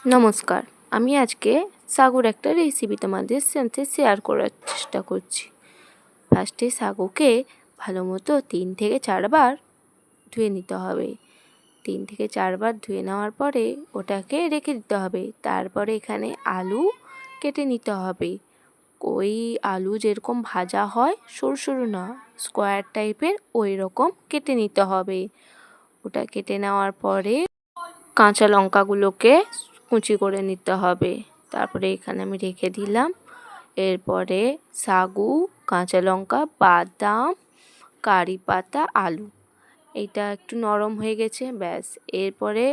নমস্কার, আমি আজকে সাগুর একটা রেসিপি তোমাদের সাথে শেয়ার করার চেষ্টা করছি। ফার্স্টে সাগুকে ভালো মতো 3 থেকে 4 বার ধুয়ে নিতে হবে। 3 থেকে 4 বার ধুয়ে নেওয়ার পরে ওটাকে রেখে দিতে হবে। তারপরে এখানে আলু কেটে নিতে হবে। ওই আলু যেরকম ভাজা হয়, সরু সরু না, স্কোয়ার টাইপের, ওই রকম কেটে নিতে হবে। ওটা কেটে নেওয়ার পরে কাঁচা লঙ্কাগুলোকে কুচি করে নিতে হবে। তারপরে এখানে আমি রেখে দিলাম। এরপরে সাগু, কাঁচা লঙ্কা, বাদাম, কারি পাতা, আলু, এইটা একটু নরম হয়ে গেছে, ব্যাস। এরপরে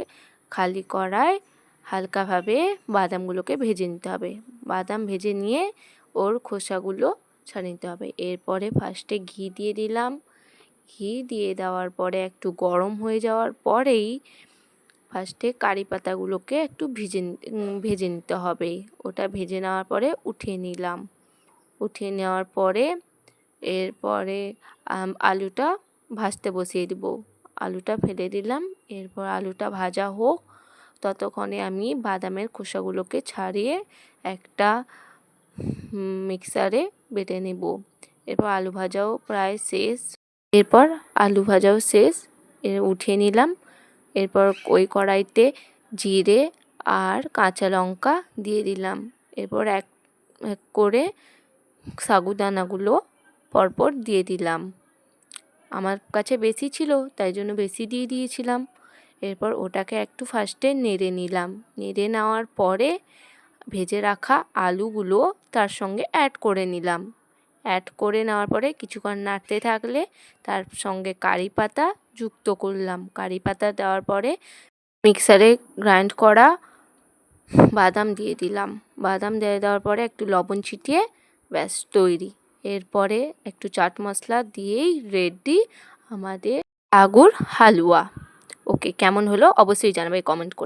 খালি কড়ায় হালকাভাবে বাদামগুলোকে ভেজে নিতে হবে। বাদাম ভেজে নিয়ে ওর খোসাগুলো ছাড়িয়ে নিতে হবে। এরপরে ফার্স্টে ঘি দিয়ে দিলাম। ঘি দিয়ে দেওয়ার পরে একটু গরম হয়ে যাওয়ার পরেই ফার্স্টে কারি পাতাগুলোকে একটু ভেজে নিতে হবে। ওটা ভেজে নেওয়ার পরে উঠিয়ে নিলাম। উঠিয়ে নেওয়ার পরে এরপরে আলুটা ভাজতে বসিয়ে দিব। আলুটা ফেলে দিলাম। এরপর আলুটা ভাজা হোক, ততক্ষণে আমি বাদামের খোসাগুলোকে ছাড়িয়ে একটা মিক্সারে বেটে নেব। এরপর আলু ভাজাও প্রায় শেষ। উঠিয়ে নিলাম। এরপর ওই কড়াইতে জিরে আর কাঁচা লঙ্কা দিয়ে দিলাম। এরপর এক এক করে সাগুদানাগুলো পরপর দিয়ে দিলাম। আমার কাছে বেশি ছিল, তাই জন্য বেশি দিয়ে দিয়েছিলাম। এরপর ওটাকে একটু ফার্স্টে নেড়ে নিলাম। নেড়ে নেওয়ার পরে ভেজে রাখা আলুগুলো তার সঙ্গে অ্যাড করে নিলাম। অ্যাড করে নেওয়ার পরে কিছুক্ষণ নাড়তে থাকলে তার সঙ্গে কারি পাতা যুক্ত করলাম। কারি পাতা দেওয়ার পরে মিক্সারে গ্রাইন্ড করা বাদাম দিয়ে দিলাম। বাদাম দিয়ে দেওয়ার পরে একটু লবণ ছিটিয়ে ব্যাস তৈরি। এরপরে একটু চাট মশলা দিয়েই রেডি আমাদের সাগুর হালুয়া। ওকে, কেমন হলো অবশ্যই জানাবে কমেন্ট করে।